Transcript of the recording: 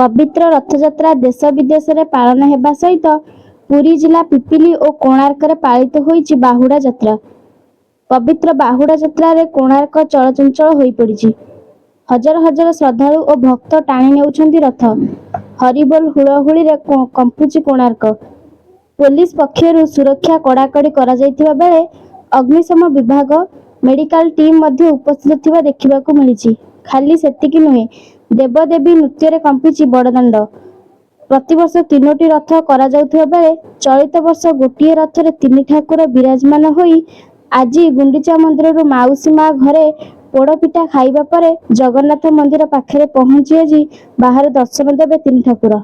पवित्र रथयात्रा देश विदेश में पालन हेबा सहित पुरी जिला पिपिली और कोणार्क पालित होइछि बाहुड़ा यात्रा। पवित्र बाहुड़ा यात्रा रे कोणार्क चलचंचल होई पड़िछि। हजार हजार श्रद्धालु और भक्त टाणी नेउछन्ति रथ। हरिबोल हुड़हुड़ी रे कंपुछि कोणार्क। पुलिस पक्षरु सुरक्षा कड़ाकड़ी करा जायतिबा बेले अग्निशम विभाग मेडिकल टीम मध्य उपस्थित थिबा देखिबाकू मिलिछि। खाली सेतिकी नुहे, देवदेवी नृत्य रे कंपिछि बड़दाण्ड। प्रतिवर्ष 3टी रथ करा जाउथिबा बेले चलित वर्ष गोटिए रथ रे 3 ठाकुर विराजमान होई आज गुंडीचा मंदिर माउसी माँ घरे पोड़पिठा खाइबा परे जगन्नाथ मंदिर पाखरे पहुंची आज बाहर दर्शन देवे 3 ठाकुर।